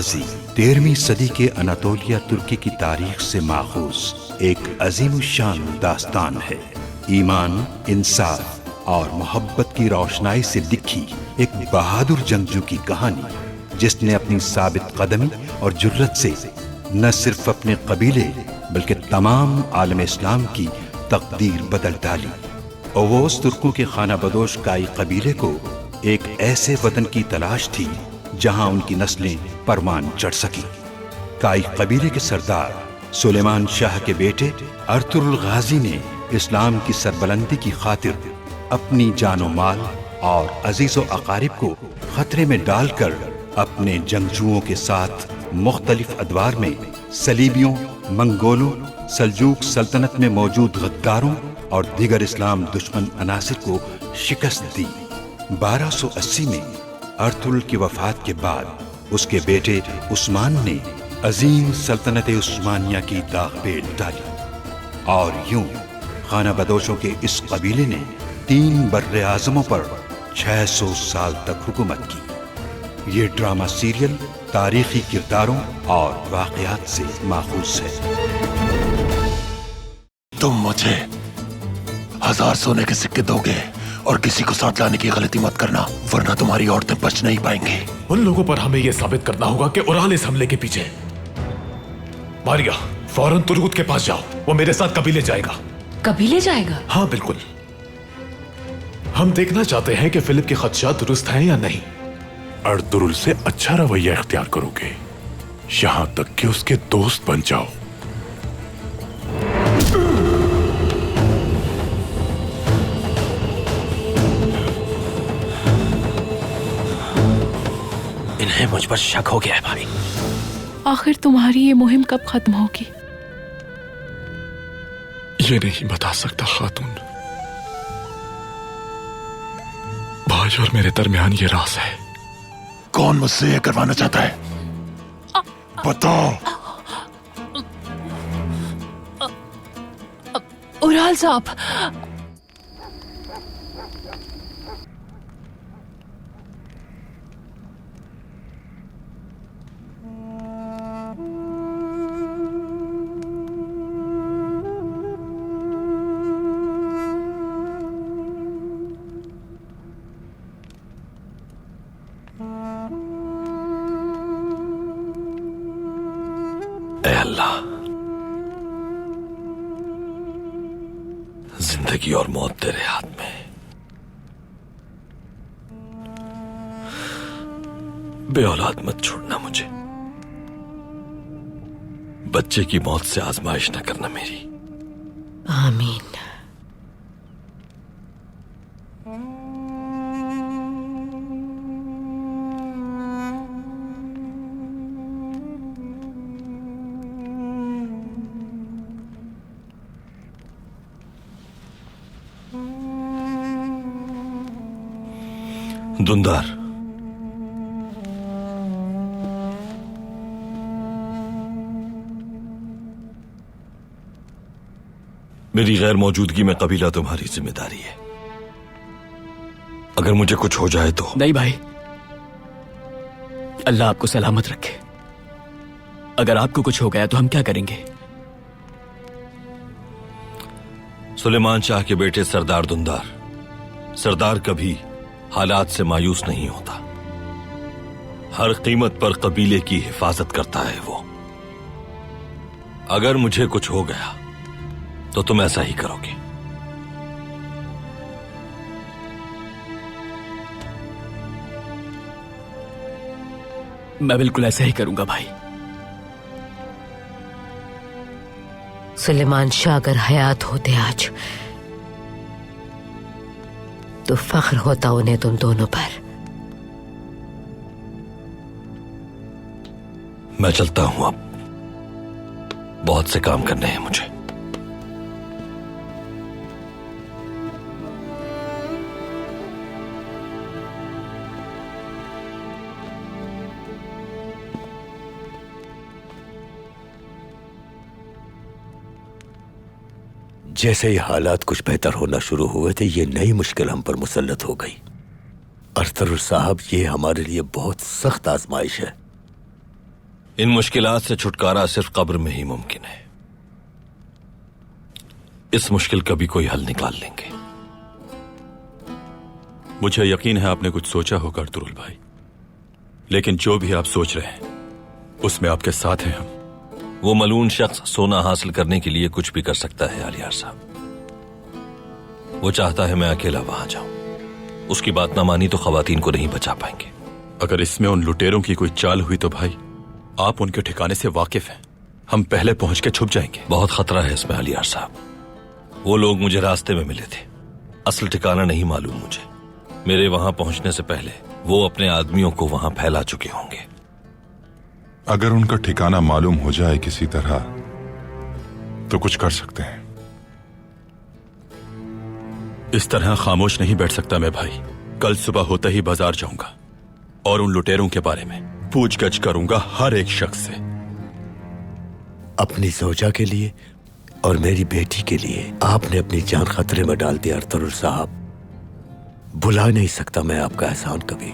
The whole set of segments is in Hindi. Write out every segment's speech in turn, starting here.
गाजी 13वीं सदी के अनातोलिया तुर्की की तारीख से माखूज एक अजीमुशान दास्तान है। ईमान, इंसाफ और मोहब्बत की रोशनाई से लिखी एक बहादुर जंगजू की कहानी, जिसने अपनी साबित कदमी और जुर्रत से न सिर्फ अपने कबीले बल्कि तमाम आलम इस्लाम की तकदीर बदल डाली। ओवोस तुर्कों के खाना बदोश काई कबीले को एक ऐसे वतन की तलाश थी जहां उनकी नस्लें परवान चढ़ सकी। काई कबीले के सरदार सुलेमान शाह के बेटे अर्तुगरुल गाजी ने इस्लाम की सरबलंदी की खातिर अपनी जानो माल और अजीजो अकारिब को खतरे में डालकर अपने जंगजुओं के साथ मुख्तलिफ अदवार में सलीबियों, मंगोलों, सल्जूक सल्तनत में मौजूद गद्दारों और दीगर इस्लाम दुश्मन अनासिर को शिकस्त दी। 1280 में अर्तुगरुल की वफात के बाद उसके बेटे उस्मान ने अजीम सल्तनत उस्मानिया की दागपेट डाली और यूं खाना बदोशों के इस कबीले ने 3 बर्रे आज़मों पर 600 साल तक हुकूमत की। ये ड्रामा सीरियल तारीखी किरदारों और वाक़यात से माखूज है। तुम मुझे 1000 सोने के सिक्के दोगे और किसी को साथ लाने की गलती मत करना, वरना तुम्हारी औरतें बच नहीं पाएंगी। उन लोगों पर हमें यह साबित करना होगा कि उराल इस हमले के पीछे। मारिया, फौरन तुर्गुत के पास जाओ, वो मेरे साथ कबीले जाएगा। कबीले जाएगा? हाँ बिल्कुल। हम देखना चाहते हैं कि फिलिप के खदशात दुरुस्त हैं या नहीं। अर्तुगरुल से अच्छा रवैया इख्तियार करोगे, यहां तक कि उसके दोस्त बन जाओ। इन्हें मुझ पर शक हो गया है भाई। आखिर तुम्हारी ये मुहिम कब खत्म होगी? ये नहीं बता सकता खातून, भाई और मेरे दरमियान ये राज है। कौन मुझसे ये करवाना चाहता है? बताओ। उराल साहब, अल्लाह, जिंदगी और मौत तेरे हाथ में। बे औलाद मत छोड़ना मुझे, बच्चे की मौत से आजमाइश न करना मेरी। आमीन। दुंदार, मेरी गैर मौजूदगी में कबीला तुम्हारी जिम्मेदारी है। अगर मुझे कुछ हो जाए तो। नहीं भाई, अल्लाह आपको सलामत रखे। अगर आपको कुछ हो गया तो हम क्या करेंगे? सुलेमान शाह के बेटे सरदार दुंदार, सरदार कभी हालात से मायूस नहीं होता, हर कीमत पर कबीले की हिफाजत करता है वो। अगर मुझे कुछ हो गया तो तुम ऐसा ही करोगे। मैं बिल्कुल ऐसा ही करूंगा भाई। सुलेमान शाह अगर हयात होते आज तो फख्र होता उन्हें तुम दोनों पर। मैं चलता हूं, अब बहुत से काम करने हैं मुझे। जैसे ही हालात कुछ बेहतर होना शुरू हुए थे, ये नई मुश्किल हम पर मुसल्लत हो गई। अर्तुगरुल साहब, ये हमारे लिए बहुत सख्त आजमाइश है। इन मुश्किलात से छुटकारा सिर्फ कब्र में ही मुमकिन है। इस मुश्किल का भी कोई हल निकाल लेंगे। मुझे यकीन है आपने कुछ सोचा होगा अर्तुरुल भाई, लेकिन जो भी आप सोच रहे हैं उसमें आपके साथ हैं हम। वो मलून शख्स सोना हासिल करने के लिए कुछ भी कर सकता है आलियार साहब। वो चाहता है मैं अकेला वहां जाऊं। उसकी बात ना मानी तो खवातीन को नहीं बचा पाएंगे। अगर इसमें उन लुटेरों की कोई चाल हुई तो भाई आप उनके ठिकाने से वाकिफ हैं, हम पहले पहुंच के छुप जाएंगे। बहुत खतरा है इसमें आलियार साहब। वो लोग मुझे रास्ते में मिले थे, असल ठिकाना नहीं मालूम मुझे। मेरे वहां पहुंचने से पहले वो अपने आदमियों को वहां फैला चुके होंगे। अगर उनका ठिकाना मालूम हो जाए किसी तरह तो कुछ कर सकते हैं। इस तरह खामोश नहीं बैठ सकता मैं भाई। कल सुबह होते ही बाजार जाऊंगा और उन लुटेरों के बारे में पूछगछ करूंगा हर एक शख्स से। अपनी ज़ौजा के लिए और मेरी बेटी के लिए आपने अपनी जान खतरे में डाल दी अर्तुरुल साहब। भुला नहीं सकता मैं आपका एहसान कभी।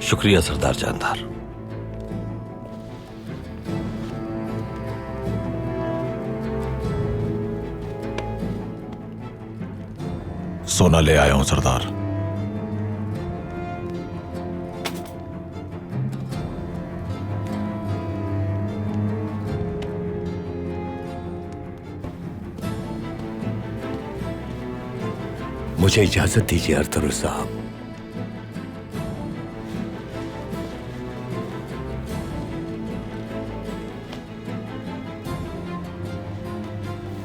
शुक्रिया सरदार जानदार। सोना ले आया हूं सरदार। मुझे इजाजत दीजिए अर्तुरुल साहब।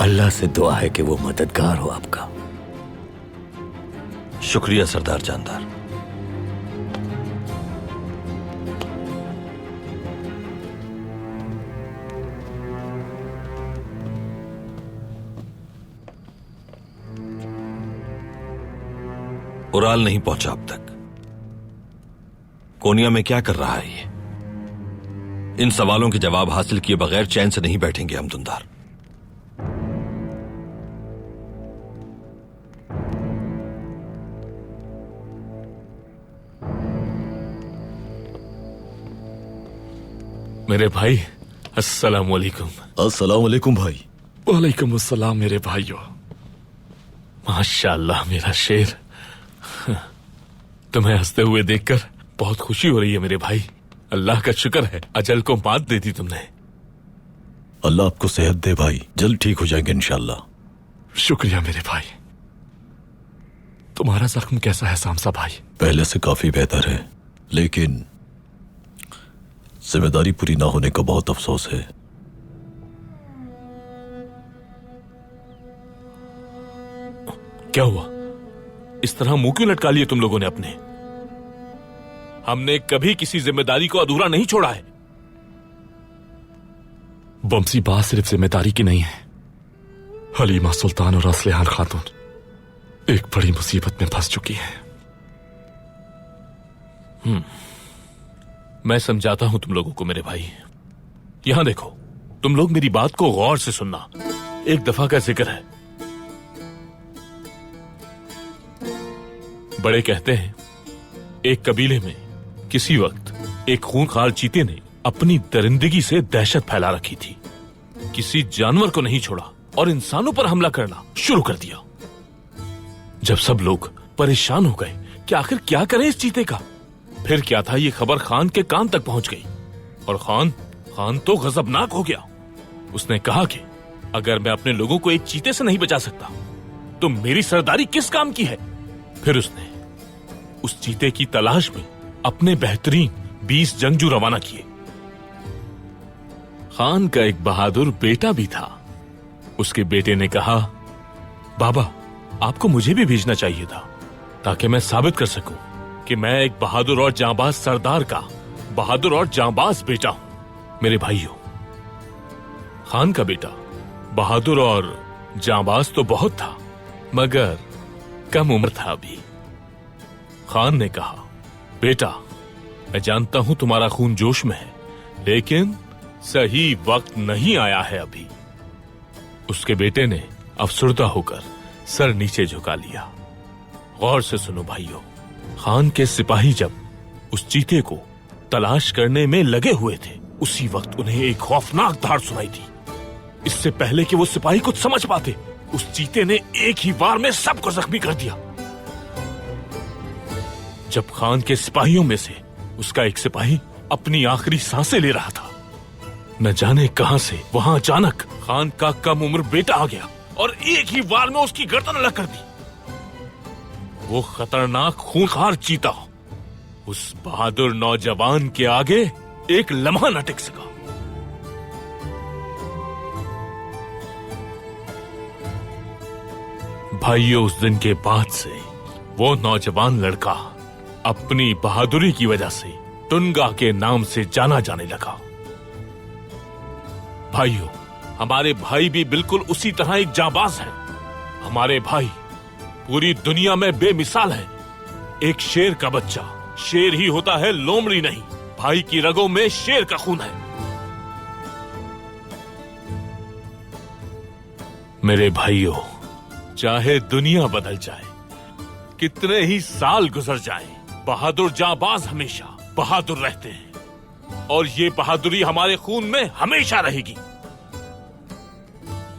अल्लाह से दुआ है कि वो मददगार हो आपका। शुक्रिया सरदार जानदार। उराल नहीं पहुंचा अब तक। कोनिया में क्या कर रहा है ये? इन सवालों के जवाब हासिल किए बगैर चैन से नहीं बैठेंगे हम दुंदार। मेरे भाई अस्सलाम वालेकुम। अस्सलाम वालेकुम भाई। वालेकुम अस्सलाम मेरे भाइयों। माशाअल्लाह मेरा शेर। तुम्हें हंसते हुए देखकर बहुत खुशी हो रही है मेरे भाई। अल्लाह का शुक्र है अजल को मात दे दी तुमने। अल्लाह आपको सेहत दे भाई, जल्द ठीक हो जाएंगे इंशाल्लाह। शुक्रिया मेरे भाई। तुम्हारा जख्म कैसा है सामसा भाई? पहले से काफी बेहतर है, लेकिन जिम्मेदारी पूरी ना होने का बहुत अफसोस है। क्या हुआ? इस तरह मुंह क्यों लटका लिए तुम लोगों ने अपने? हमने कभी किसी जिम्मेदारी को अधूरा नहीं छोड़ा है। बमसी बात सिर्फ जिम्मेदारी की नहीं है। हलीमा सुल्तान और असलिहान खातून एक बड़ी मुसीबत में फंस चुकी है। मैं समझाता हूं तुम लोगों को मेरे भाई। यहां देखो, तुम लोग मेरी बात को गौर से सुनना। एक दफा का जिक्र है। बड़े कहते हैं एक कबीले में किसी वक्त एक खूंखार चीते ने अपनी दरिंदगी से दहशत फैला रखी थी। किसी जानवर को नहीं छोड़ा और इंसानों पर हमला करना शुरू कर दिया। जब सब लोग परेशान हो गए कि आखिर क्या करें इस चीते का, फिर क्या था ये खबर खान के कान तक पहुंच गई और खान तो गजबनाक हो गया। उसने कहा कि अगर मैं अपने लोगों को एक चीते से नहीं बचा सकता तो मेरी सरदारी किस काम की है। फिर उसने उस चीते की तलाश में अपने बेहतरीन 20 जंगजू रवाना किए। खान का एक बहादुर बेटा भी था। उसके बेटे ने कहा, बाबा आपको मुझे भी भेजना चाहिए था ताकि मैं साबित कर सकूं कि मैं एक बहादुर और जांबाज सरदार का बहादुर और जांबाज बेटा हूं। मेरे भाइयों, खान का बेटा बहादुर और जांबाज तो बहुत था, मगर कम उम्र था अभी। खान ने कहा, बेटा मैं जानता हूं तुम्हारा खून जोश में है, लेकिन सही वक्त नहीं आया है अभी। उसके बेटे ने अफसुर्दा होकर सर नीचे झुका लिया। गौर से सुनो भाइयों, खान के सिपाही जब उस चीते को तलाश करने में लगे हुए थे, उसी वक्त उन्हें एक खौफनाक दहाड़ सुनाई दी। इससे पहले कि वो सिपाही कुछ समझ पाते, उस चीते ने एक ही वार में सबको जख्मी कर दिया। जब खान के सिपाहियों में से उसका एक सिपाही अपनी आखिरी सांसें ले रहा था, न जाने कहां से वहां अचानक खान का कम उम्र बेटा आ गया और एक ही वार में उसकी गर्दन अलग कर दी। वो खतरनाक खूंखार चीता उस बहादुर नौजवान के आगे एक लम्हा न टिक सका। भाइयों, उस दिन के बाद से वो नौजवान लड़का अपनी बहादुरी की वजह से टुनगा के नाम से जाना जाने लगा। भाइयों, हमारे भाई भी बिल्कुल उसी तरह एक जांबाज है। हमारे भाई पूरी दुनिया में बेमिसाल है। एक शेर का बच्चा शेर ही होता है, लोमड़ी नहीं। भाई की रगों में शेर का खून है। मेरे भाइयों, चाहे दुनिया बदल जाए, कितने ही साल गुजर जाएं, बहादुर जांबाज हमेशा बहादुर रहते हैं और ये बहादुरी हमारे खून में हमेशा रहेगी।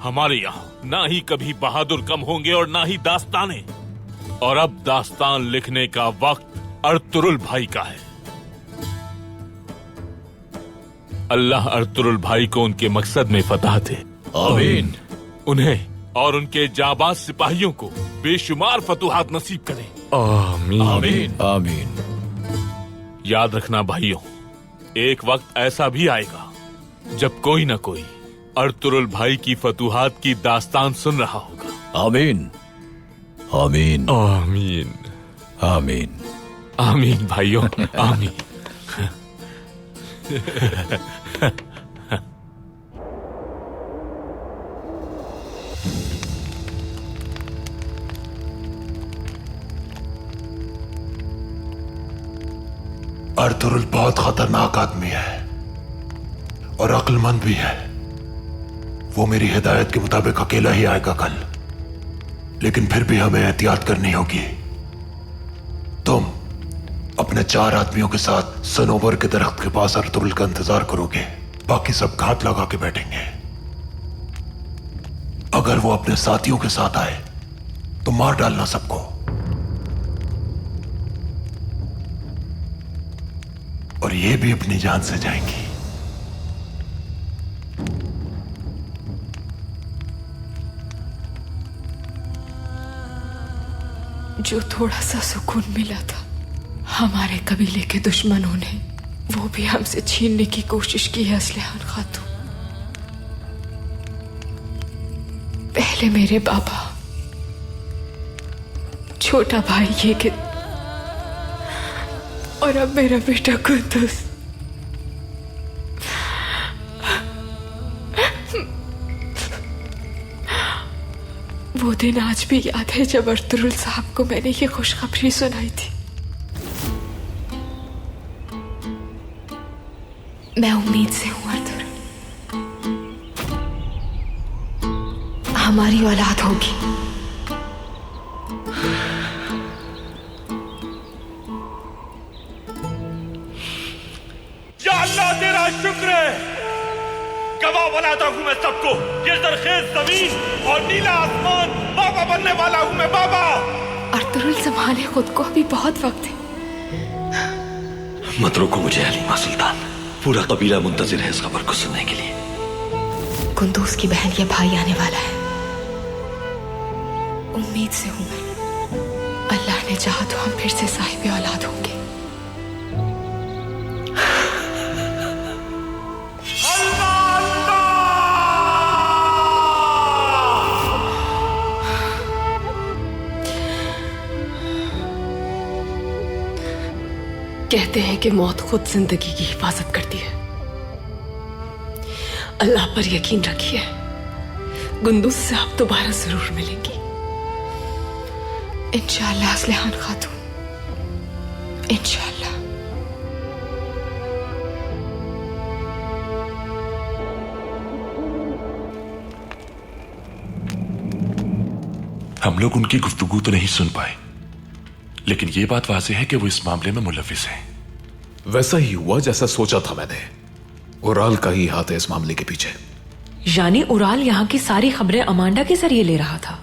हमारे यहां ना ही कभी बहादुर कम होंगे और ना ही दास्तानें। और अब दास्तान लिखने का वक्त अर्तुरुल भाई का है। अल्लाह अर्तुरुल भाई को उनके मकसद में फतह दे। आमीन। उन्हें और उनके जाबाज सिपाहियों को बेशुमार फतूहात नसीब करे। आमीन। आमीन। आमीन। याद रखना भाइयों, एक वक्त ऐसा भी आएगा जब कोई न कोई अर्तुरुल भाई की फतूहात की दास्तान सुन रहा होगा। आमीन। आमीन। आमीन। आमीन। आमीन भाइयों, आमीन। अर्तुरुल बहुत खतरनाक आदमी है और अक्लमंद भी है। वो मेरी हिदायत के मुताबिक अकेला ही आएगा कल, लेकिन फिर भी हमें एहतियात करनी होगी। तुम अपने 4 आदमियों के साथ सनोबर के दरख्त के पास अर्तुरुल का इंतजार करोगे, बाकी सब घात लगा के बैठेंगे। अगर वो अपने साथियों के साथ आए तो मार डालना सबको, और ये भी अपनी जान से जाएंगी। जो थोड़ा सा सुकून मिला था हमारे कबीले के दुश्मनों ने वो भी हमसे छीनने की कोशिश की है असलहान खातून। पहले मेरे बाबा, छोटा भाई ये कि, और अब मेरा बेटा कुद्दूस। वो दिन आज भी याद है जब अर्तुरुल साहब को मैंने ये खुशखबरी सुनाई थी। मैं उम्मीद से हूं अर्तुरुल, हमारी औलाद होगी। या अल्लाह तेरा शुक्र है, गवाह बनाता हूं मैं सबको। ये जरखेज जमीन और नीला आसमान, बाबा बनने वाला हूं मैं बाबा। अर्तुरुल संभाले खुद को, अभी बहुत वक्त है। मत रोको मुझे हलीमा सुल्तान, पूरा कबीला मुंतजिर है इस खबर को सुनने के लिए। कुंदूस की बहन या भाई आने वाला है, उम्मीद से हूं मैं। अल्लाह ने चाहा तो हम फिर से साहिब औलाद होंगे। कहते हैं कि मौत खुद जिंदगी की हिफाजत करती है। अल्लाह पर यकीन रखिए, कुंदूस से आप दोबारा जरूर मिलेंगी इंशाअल्लाह असलहान खातून, इंशाअल्लाह। हम लोग उनकी गुफ्तगू तो नहीं सुन पाए, लेकिन यह बात वाज़ेह है कि वो इस मामले में मुलविस हैं। वैसा ही हुआ जैसा सोचा था मैंने। उराल का ही हाथ है इस मामले के पीछे। यानी उराल यहाँ की सारी खबरें अमांडा के जरिए ले रहा था।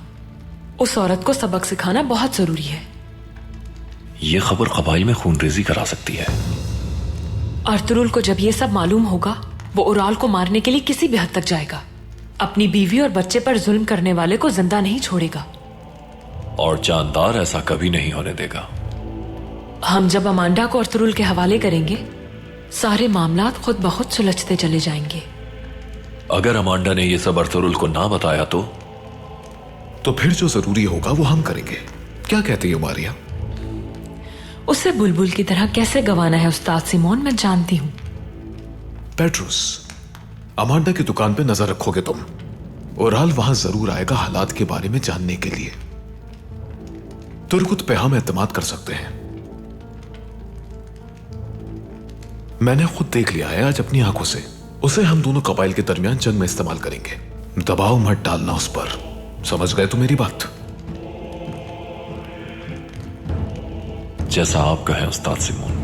उस औरत को सबक सिखाना बहुत जरूरी है। ये खबर कबाइल में खूनरेजी करा सकती है। अर्तुरुल को जब ये सब मालूम होगा, वो उराल को मारने के लिए किसी भी हद तक जाएगा। अपनी बीवी और बच्चे पर जुल्म करने वाले को जिंदा नहीं छोड़ेगा। और जानदार ऐसा कभी नहीं होने देगा। हम जब अमांडा को अर्तुरुल के हवाले करेंगे, सारे मामलात खुद ब खुद सुलझते चले जाएंगे। अगर अमांडा ने यह सब अर्तुरुल को ना बताया तो फिर जो जरूरी होगा वो हम करेंगे। क्या कहती है मारिया? उसे बुलबुल की तरह कैसे गंवाना है उस्ताद सिमोन, मैं जानती हूं। पेट्रोस, अमांडा की दुकान पे नजर रखोगे तुम। उराल वहां जरूर आएगा हालात के बारे में जानने के लिए। तुर्कुत पे हम एतमाद कर सकते हैं। मैंने खुद देख लिया है आज अपनी आंखों से। उसे हम दोनों कबाइल के दरमियान जंग में इस्तेमाल करेंगे। दबाव मत डालना उस पर, समझ गए तो मेरी बात? जैसा आप कहें उस्ताद सिमोन।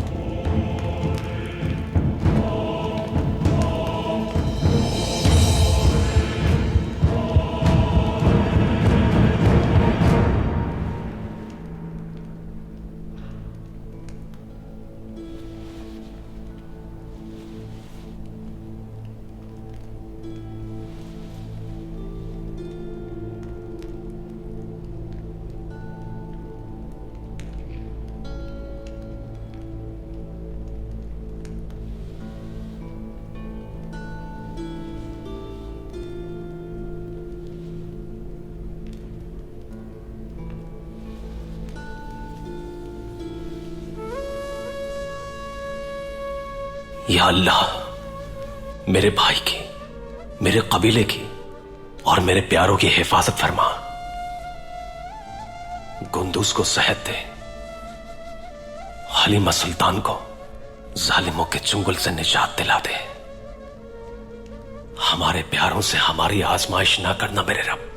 या अल्लाह, मेरे भाई की, मेरे कबीले की और मेरे प्यारों की हिफाजत फरमा। गुंदूस को सेहत दे, हलीमा सुल्तान को जालिमों के चुंगल से निजात दिला दे। हमारे प्यारों से हमारी आजमाइश ना करना मेरे रब।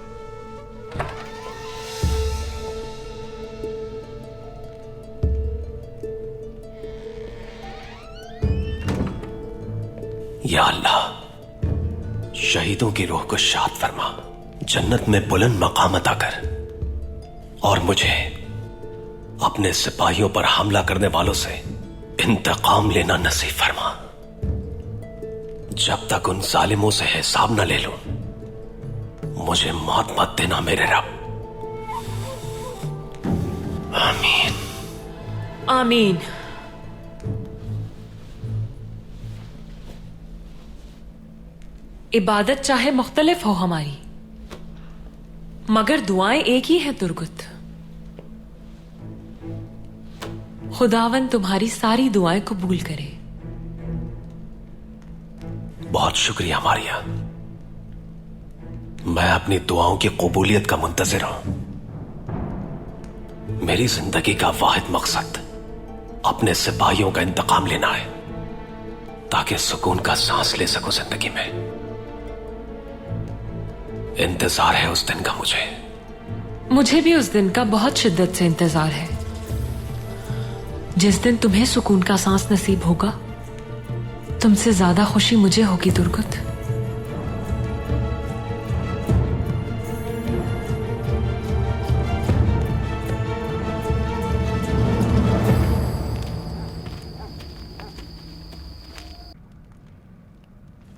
या अल्लाह, शहीदों की रूह को शाद फरमा, जन्नत में बुलंद मकाम अता कर और मुझे अपने सिपाहियों पर हमला करने वालों से इंतकाम लेना नसीब फरमा। जब तक उन जालिमों से हिसाब न ले लूं, मुझे मौत मत देना मेरे रब। आमीन आमीन। इबादत चाहे मुख्तलिफ हो हमारी, मगर दुआएं एक ही हैं तुर्गुत। खुदावन तुम्हारी सारी दुआएं कबूल करे। बहुत शुक्रिया मारिया। मैं अपनी दुआओं की कबूलियत का मुंतजिर हूं। मेरी जिंदगी का वाहिद मकसद अपने सिपाहियों का इंतकाम लेना है, ताकि सुकून का सांस ले सकूं जिंदगी में। इंतजार है उस दिन का मुझे भी उस दिन का बहुत शिद्दत से इंतजार है, जिस दिन तुम्हें सुकून का सांस नसीब होगा। तुमसे ज्यादा खुशी मुझे होगी तुर्गुत।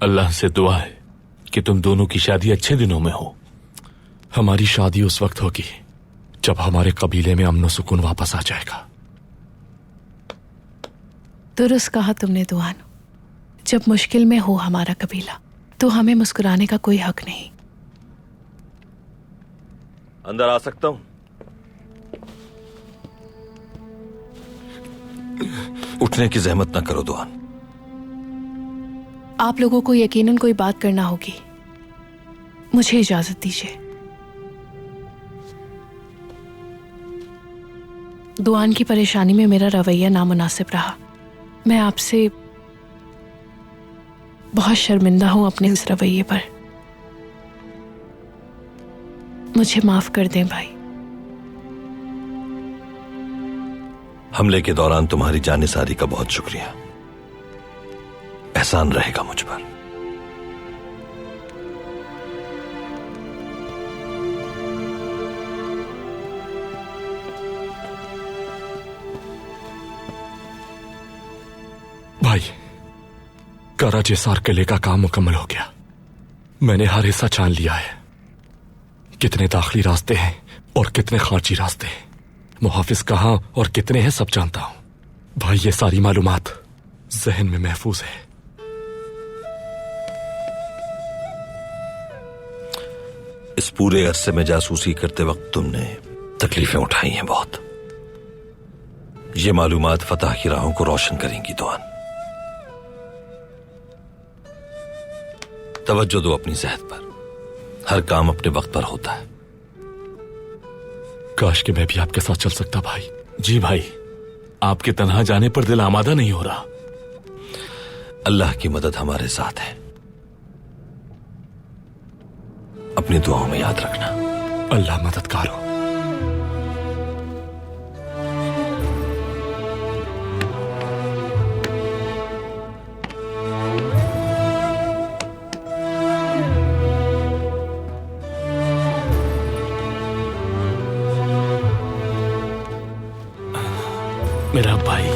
अल्लाह से दुआ है कि तुम दोनों की शादी अच्छे दिनों में हो। हमारी शादी उस वक्त होगी जब हमारे कबीले में अमन सुकून वापस आ जाएगा। दुरुस्त कहा तुमने दुआन। जब मुश्किल में हो हमारा कबीला, तो हमें मुस्कुराने का कोई हक नहीं। अंदर आ सकता हूं? उठने की जहमत ना करो दुआन। आप लोगों को यकीनन कोई बात करना होगी। मुझे इजाजत दीजिए। दुआन की परेशानी में मेरा रवैया नामुनासिब रहा। मैं आपसे बहुत शर्मिंदा हूं अपने इस रवैये पर। मुझे माफ कर दें भाई। हमले के दौरान तुम्हारी जानिसारी का बहुत शुक्रिया। एहसान रहेगा मुझ पर। भाई, कराजेसार किले का काम मुकम्मल हो गया। मैंने हर हिस्सा छान लिया है। कितने दाखिली रास्ते हैं और कितने खारजी रास्ते हैं, मुहाफिज कहां और कितने हैं, सब जानता हूं। भाई, ये सारी मालूमात जहन में महफूज है। इस पूरे अरसे में जासूसी करते वक्त तुमने तकलीफें उठाई हैं बहुत। ये मालूमात फतह की राहों को रोशन करेंगी दुआन। तवज्जो दो अपनी सेहत पर, हर काम अपने वक्त पर होता है। काश कि मैं भी आपके साथ चल सकता भाई। जी भाई, आपके तन्हा जाने पर दिल आमादा नहीं हो रहा। अल्लाह की मदद हमारे साथ है, अपनी दुआओं में याद रखना। अल्लाह मददगार हो। मेरा भाई,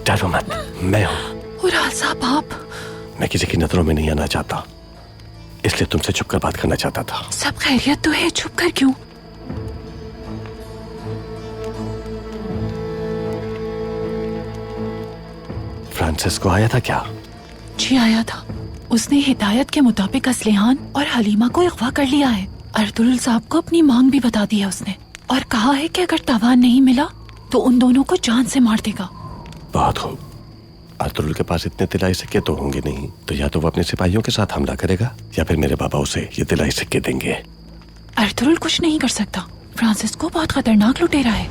डरो मत, मैं हूं। उराल साहब, आप? मैं किसी की नजरों में नहीं आना चाहता, इसलिए तुमसे छुपकर बात करना चाहता था। सब खैरियत तो है, छुप कर क्यों? फ्रांसिस्को आया था क्या? जी आया था। उसने हिदायत के मुताबिक असलिहान और हलीमा को अगवा कर लिया है। अर्तुरुल साहब को अपनी मांग भी बता दी है उसने, और कहा है कि अगर तावान नहीं मिला तो उन दोनों को जान से मार देगा। बहुत खूब। अर्तुरुल के पास इतने तिलाई सिक्के तो होंगे नहीं, तो या तो वो अपने सिपाहियों के साथ हमला करेगा या फिर मेरे बाबा उसे ये तिलाई सिक्के देंगे। अर्तुरुल कुछ नहीं कर सकता। फ्रांसिस्को बहुत खतरनाक लुटेरा है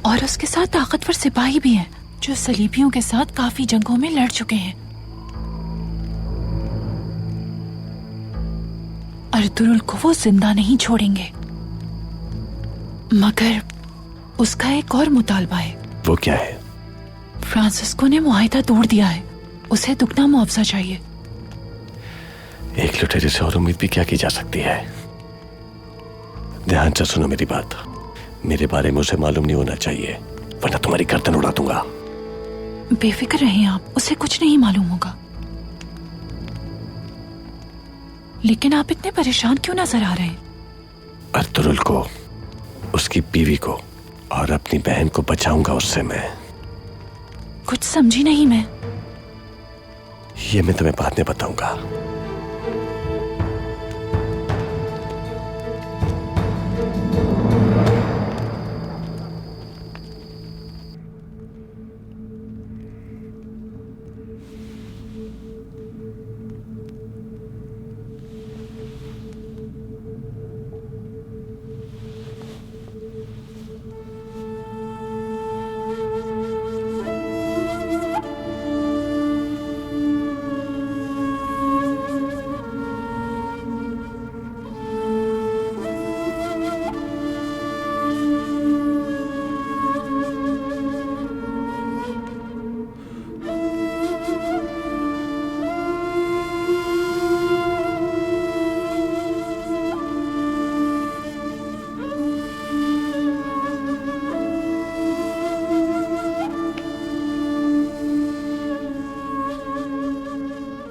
और उसके साथ ताकतवर सिपाही भी हैं जो सलीबियों के साथ काफी जंगों में लड़ चुके हैं। अर्तुरुल को वो जिंदा नहीं छोड़ेंगे, मगर उसका एक और मुतालबा है। वो क्या है? फ्रांसिस्को ने मुआहिदा तोड़ दिया है, उसे दुगना मुआवजा चाहिए। एक लुटेरे से और उम्मीद भी क्या की जा सकती है? ध्यान से सुनो मेरी बात। मेरे बारे में उसे मालूम नहीं होना चाहिए, वरना तुम्हारी गर्दन उड़ा दूंगा। बेफिक्र रहें आप, उसे कुछ नहीं मालूम होगा। लेकिन आप इतने परेशान क्यों नजर आ रहे हैं? अर्तुरुल को, उसकी बीवी को और अपनी बहन को बचाऊंगा उससे मैं। कुछ समझी नहीं मैं। ये मैं तुम्हें बाद में बताऊंगा।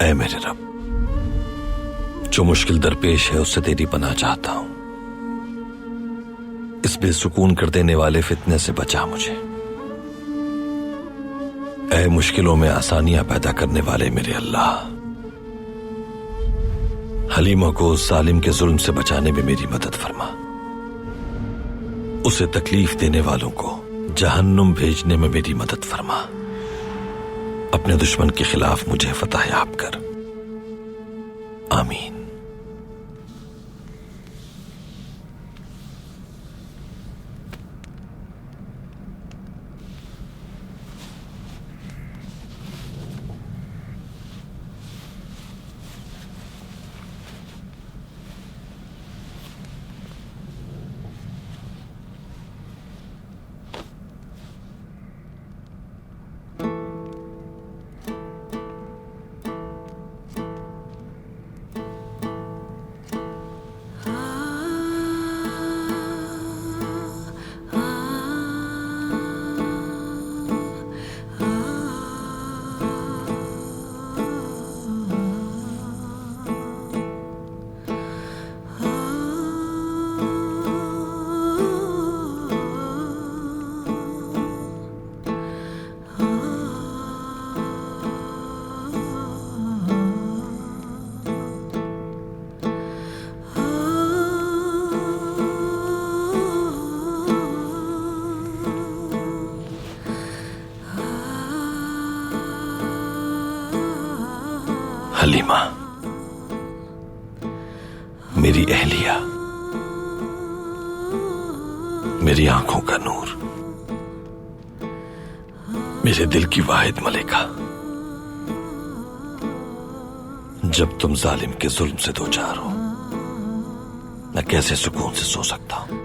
ऐ मेरे रब, जो मुश्किल दरपेश है उससे तेरी पनाह चाहता हूं। इस बेसुकून कर देने वाले फितने से बचा मुझे। ऐ मुश्किलों में आसानियां पैदा करने वाले मेरे अल्लाह, हलीमा को उस जालिम के जुल्म से बचाने में मेरी मदद फरमा। उसे तकलीफ देने वालों को जहन्नुम भेजने में मेरी मदद फरमा। अपने दुश्मन के खिलाफ मुझे फतह याब कर। आमीन। हलीमा, मेरी अहलिया, मेरी आंखों का नूर, मेरे दिल की वाहिद मलिका, जब तुम जालिम के जुल्म से दो चार हो, मैं कैसे सुकून से सो सकता हूं?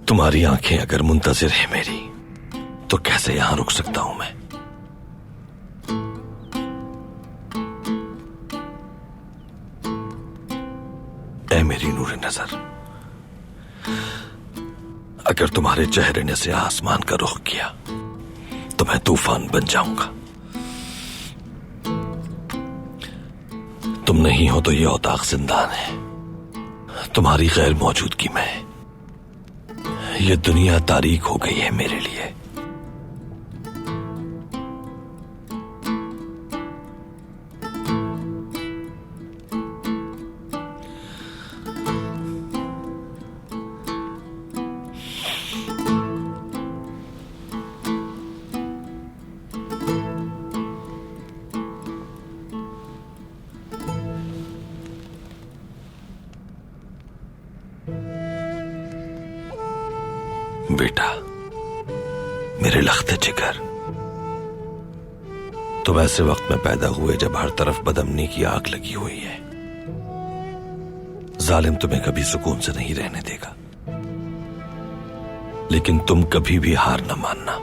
तुम्हारी आंखें अगर मुंतजिर है मेरी, तो कैसे यहां रुक सकता हूं मैं? ऐ मेरी नूर नजर, अगर तुम्हारे चेहरे ने से आसमान का रुख किया तो मैं तूफान बन जाऊंगा। तुम नहीं हो तो ये औताक जिंदान है, तुम्हारी गैर मौजूदगी में ये दुनिया तारीक हो गई है मेरे लिए। बेटा, मेरे लख्ते जिगर, तुम ऐसे वक्त में पैदा हुए जब हर तरफ बदअमनी की आग लगी हुई है। जालिम तुम्हें कभी सुकून से नहीं रहने देगा, लेकिन तुम कभी भी हार न मानना,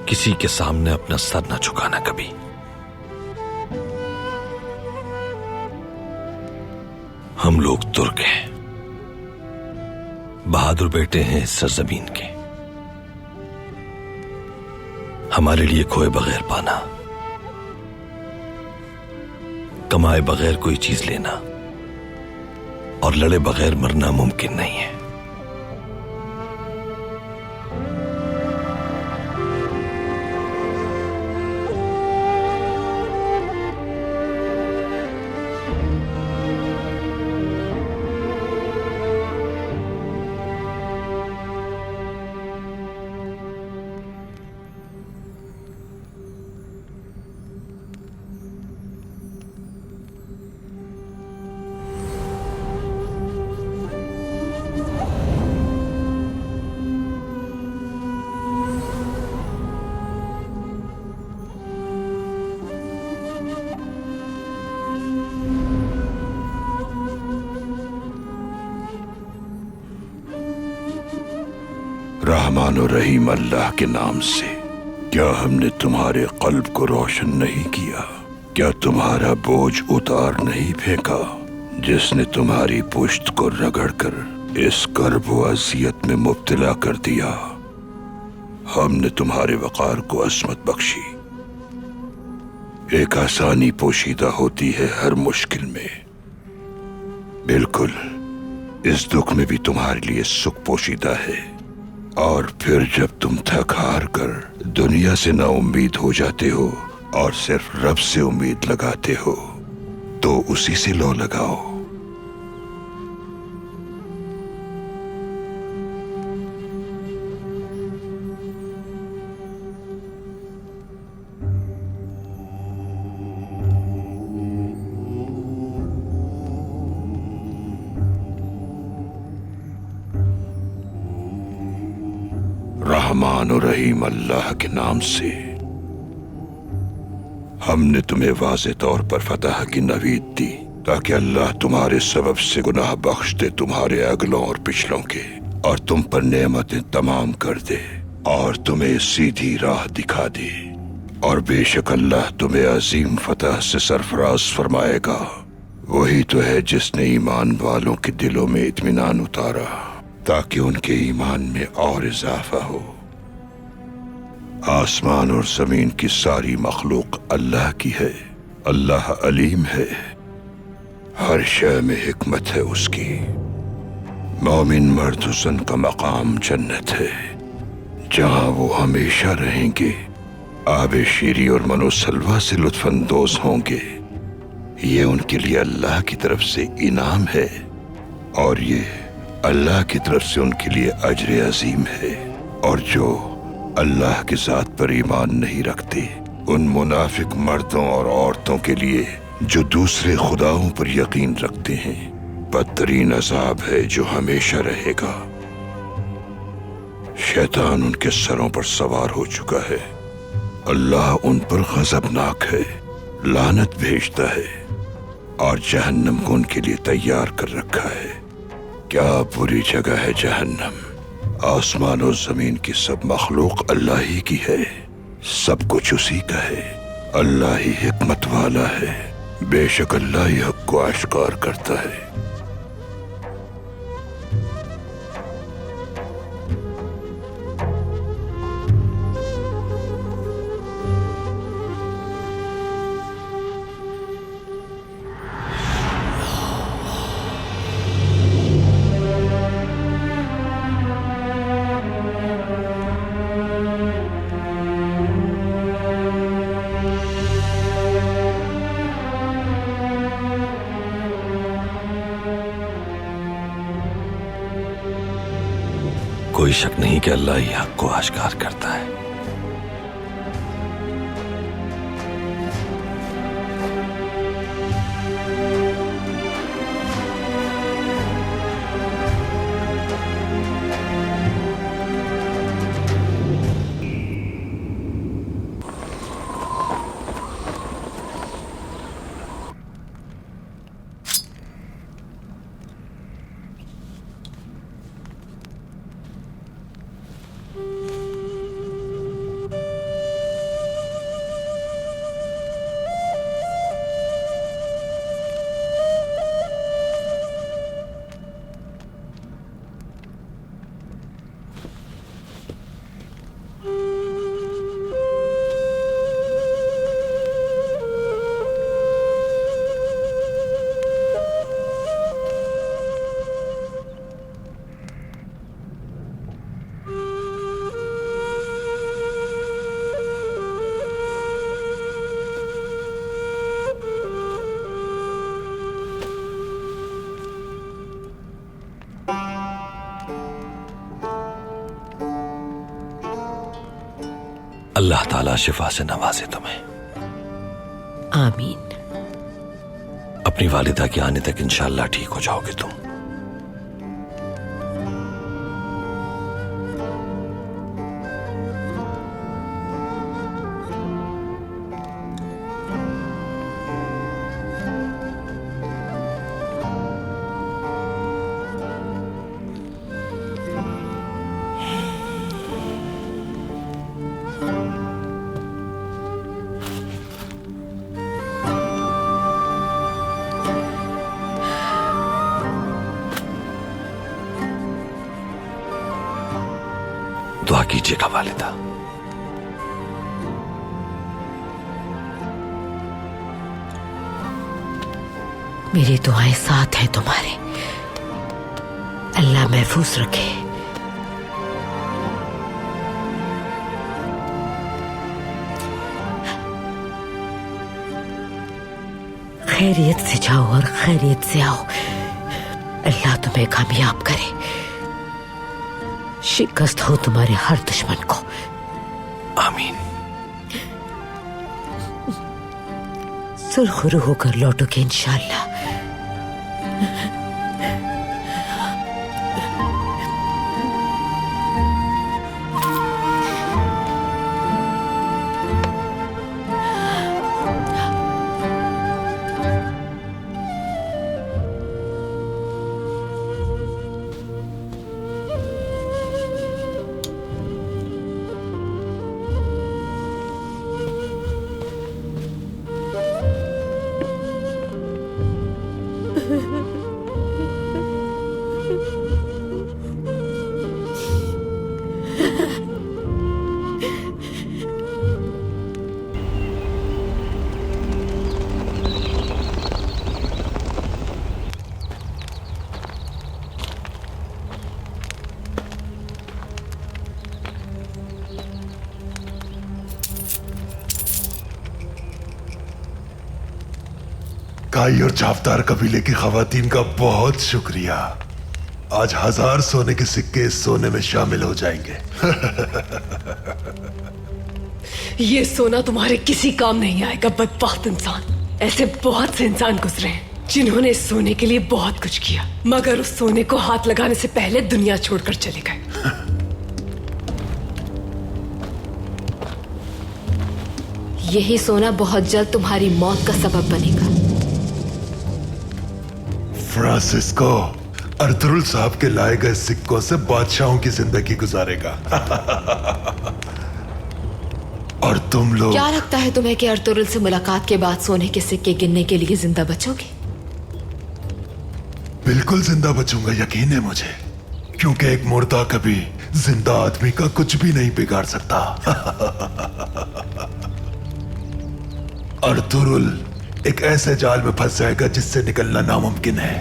किसी के सामने अपना सर न झुकाना कभी। हम लोग तुर्क हैं, बहादुर बेटे हैं इस सरजमीन के। हमारे लिए खोए बगैर पाना, कमाए बगैर कोई चीज लेना और लड़े बगैर मरना मुमकिन नहीं है। रहमान और रहीम अल्लाह के नाम से। क्या हमने तुम्हारे कल्ब को रोशन नहीं किया? क्या तुम्हारा बोझ उतार नहीं फेंका? जिसने तुम्हारी पुश्त को रगड़कर इस कर्ब व अज़ियत में मुब्तला कर दिया। हमने तुम्हारे वक़ार को अस्मत बख्शी। एक आसानी पोशीदा होती है हर मुश्किल में। बिल्कुल इस दुख में भी तुम्हारे लिए सुख पोशीदा है। और फिर जब तुम थक हार कर दुनिया से ना उम्मीद हो जाते हो और सिर्फ रब से उम्मीद लगाते हो, तो उसी से लो लगाओ। रहमान और रहीम अल्लाह के नाम से। हमने तुम्हें वाज़े तौर पर फतह की नवीद दी ताकि अल्लाह तुम्हारे सबब से गुनाह बख्श दे तुम्हारे अगलों और पिछलों के, और तुम पर नेमतें तमाम कर दे और तुम्हें सीधी राह दिखा दे। और बेशक अल्लाह तुम्हें अजीम फतह से सरफराज फरमाएगा। वही तो है जिसने ईमान वालों के दिलों में इत्मीनान उतारा ताकि उनके ईमान में और इजाफा हो। आसमान और जमीन की सारी मखलूक अल्लाह की है। अल्लाह अलीम है, हर शय में हिकमत है उसकी। मोमिन मर्द हुस्न का मकाम जन्नत है, जहां वो हमेशा रहेंगे। आबे शीरी और मनोसलवा से लुत्फानंदोज होंगे। ये उनके लिए अल्लाह की तरफ से इनाम है, और ये अल्लाह की तरफ से उनके लिए अजर अजीम है। और जो अल्लाह के साथ पर ईमान नहीं रखते, उन मुनाफिक मर्दों और औरतों के लिए जो दूसरे खुदाओं पर यकीन रखते हैं, बदतरीन अजाब है जो हमेशा रहेगा। शैतान उनके सरों पर सवार हो चुका है। अल्लाह उन पर गजबनाक है, लानत भेजता है, और जहन्नम को उनके लिए तैयार कर रखा है। क्या बुरी जगह है जहन्नम। आसमान और जमीन की सब मखलूक अल्लाह ही की है, सब कुछ उसी का है। अल्लाह ही हिकमत वाला है, बेशक अल्लाह ही हक को आश्कार करता है। कोई शक नहीं कि अल्लाह ही हक को आश्कार करता है। अल्लाह ताला शिफा से नवाजे तुम्हें। आमीन। अपनी वालिदा के आने तक इंशाअल्लाह ठीक हो जाओगे तुम। दुआ कीजिएगा वालिदा। मेरी दुआएं साथ हैं तुम्हारे। अल्लाह महफूज रखे। खैरियत से जाओ और खैरियत से आओ। अल्लाह तुम्हें कामयाब करे। शिकस्त हो तुम्हारे हर दुश्मन को। आमीन। सुरखरू होकर लौटोगे इंशाअल्लाह। काई और चाफदार कबीले की खवातीन का बहुत शुक्रिया। आज 1000 सोने के सिक्के इस सोने में शामिल हो जाएंगे। ये सोना तुम्हारे किसी काम नहीं आएगा, बदबख्त इंसान। ऐसे बहुत से इंसान गुजरे हैं जिन्होंने इस सोने के लिए बहुत कुछ किया, मगर उस सोने को हाथ लगाने से पहले दुनिया छोड़कर चले गए। यही सोना बहुत जल्द तुम्हारी मौत का सबब बनेगा। फ्रांसिस्को अर्तुरुल साहब के लाए गए सिक्कों से बादशाहों की जिंदगी गुजारेगा। और तुम लोग, क्या लगता है तुम्हें कि अर्तुरुल से मुलाकात के बाद सोने के सिक्के गिनने के लिए जिंदा बचोगे? बिल्कुल जिंदा बचूंगा, यकीन है मुझे, क्योंकि एक मुर्दा कभी जिंदा आदमी का कुछ भी नहीं बिगाड़ सकता। अर्तुरुल एक ऐसे जाल में फंस जाएगा जिससे निकलना नामुमकिन है।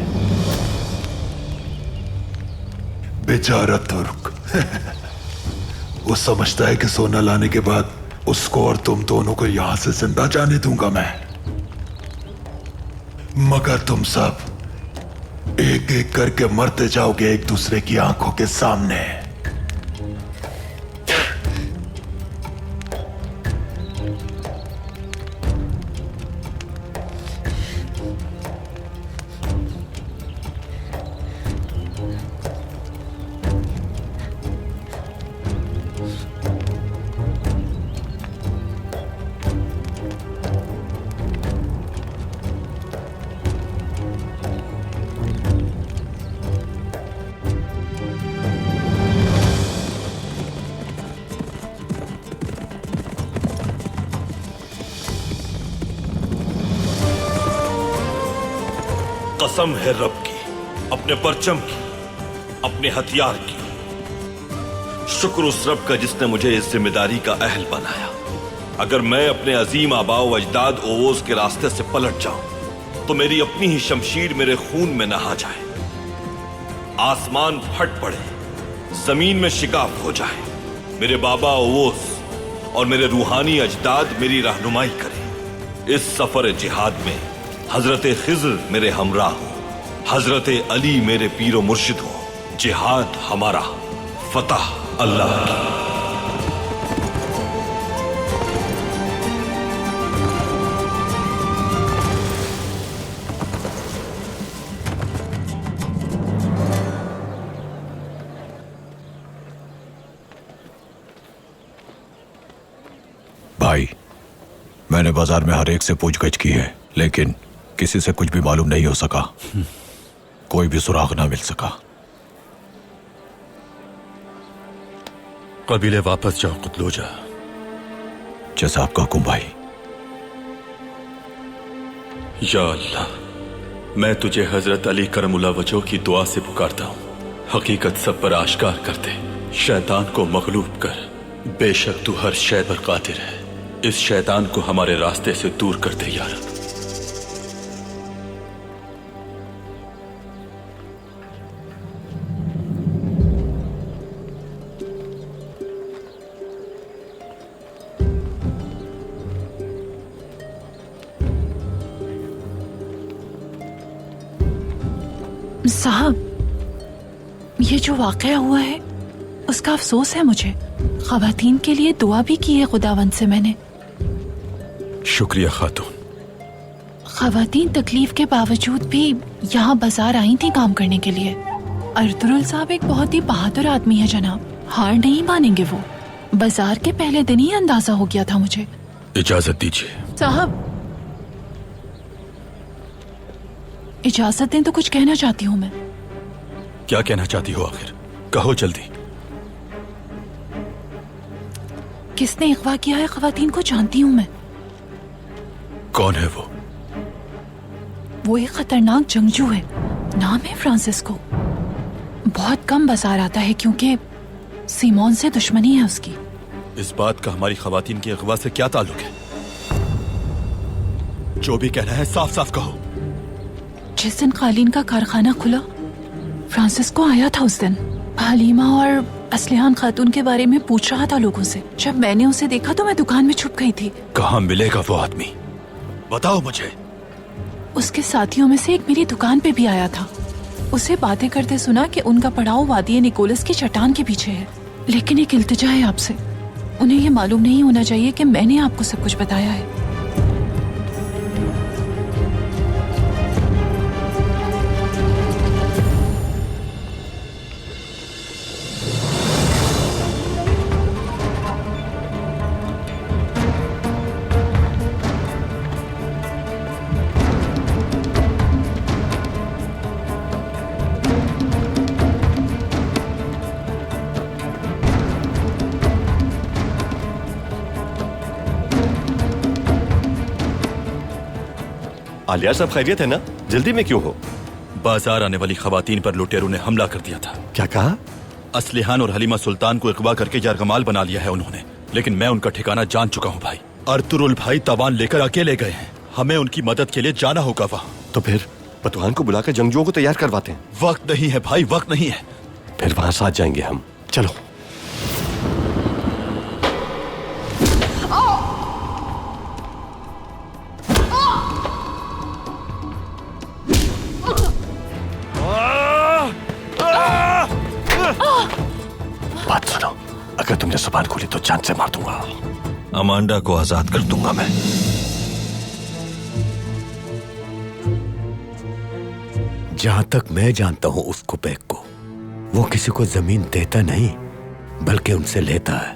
बेचारा तुर्क। वो समझता है कि सोना लाने के बाद उसको और तुम दोनों को यहां से जिंदा जाने दूंगा मैं, मगर तुम सब एक एक करके मरते जाओगे एक दूसरे की आंखों के सामने। कसम है रब की, अपने परचम की, अपने हथियार की। शुक्र उस रब का जिसने मुझे इस जिम्मेदारी का अहल बनाया। अगर मैं अपने अजीम आबाओ अजदाद ओवोस के रास्ते से पलट जाऊं तो मेरी अपनी ही शमशीर मेरे खून में नहा जाए, आसमान फट पड़े, जमीन में शिकाफ हो जाए, मेरे बाबा ओवोस और मेरे रूहानी अजदाद मेरी रहनुमाई करें। इस सफर जिहाद में हजरत खिज़र मेरे हमराह हो, हजरत अली मेरे पीरो मुर्शिद हो। जिहाद हमारा, फतह अल्लाह की। भाई, मैंने बाजार में हर एक से पूछगछ की है, लेकिन किसी से कुछ भी मालूम नहीं हो सका। कोई भी सुराग ना मिल सका। कबीले वापस जाओ कुतलूजा। जैसा आपका हुक्म भाई। या अल्लाह, मैं तुझे हजरत अली करमुल्लाह वजह की दुआ से पुकारता हूँ। हकीकत सब पर आश्कार कर दे, शैतान को मगलूब कर। बेशक तू हर शय पर कादिर है। इस शैतान को हमारे रास्ते से दूर कर दे या रब। साहब, ये जो वाकया हुआ है उसका अफसोस है मुझे। खवातीन के लिए दुआ भी की है खुदावंद से मैंने। शुक्रिया खातून। खवातीन तकलीफ के बावजूद भी यहाँ बाजार आई थी काम करने के लिए। अर्तुरुल साहब एक बहुत ही बहादुर आदमी है जनाब, हार नहीं मानेंगे वो। बाजार के पहले दिन ही अंदाजा हो गया था मुझे। इजाजत दीजिए साहब। इजाजत दें तो कुछ कहना चाहती हूँ मैं। क्या कहना चाहती हो आखिर? कहो जल्दी। किसने अगवा किया है खवातीन को जानती हूँ मैं। कौन है वो? वो एक खतरनाक जंगजू है, नाम है फ्रांसिस्को। बहुत कम बाजार आता है क्योंकि सीमोन से दुश्मनी है उसकी। इस बात का हमारी खवातीन की अगवा से क्या ताल्लुक है? जो भी कहना है साफ साफ कहो। जिस दिन कालीन का कारखाना खुला, फ्रांसिस्को आया था उस दिन। हलीमा और असलिहान खातून के बारे में पूछ रहा था लोगों से। जब मैंने उसे देखा तो मैं दुकान में छुप गई थी। कहाँ मिलेगा वो आदमी? बताओ मुझे। उसके साथियों में से एक मेरी दुकान पे भी आया था। उसे बातें करते सुना कि उनका पड़ाव वादी निकोलस की चट्टान के पीछे है। लेकिन एक इल्तिजा है आपसे, उन्हें ये मालूम नहीं होना चाहिए कि मैंने आपको सब कुछ बताया है। आलिया सब खैरियत है ना? जल्दी में क्यों हो? बाजार आने वाली खवातीन पर लुटेरों ने हमला कर दिया था। क्या कहा? असलिहान और हलीमा सुल्तान को अगवा करके यरगमाल बना लिया है उन्होंने, लेकिन मैं उनका ठिकाना जान चुका हूँ भाई। अर्तुरुल भाई तवान लेकर अकेले गए हैं, हमें उनकी मदद के लिए जाना होगा वहाँ। तो फिर बतवान को बुलाकर जंगजुओं को तैयार करवाते हैं। वक्त नहीं है भाई, वक्त नहीं है। फिर वहां साथ जाएंगे हम, चलो। बात सुनो, अगर तुमने जुबान खोली तो जान से मार दूंगा। अमांडा को आजाद कर दूंगा मैं। जहां तक मैं जानता हूं उस कुबैक को, वो किसी को जमीन देता नहीं बल्कि उनसे लेता है।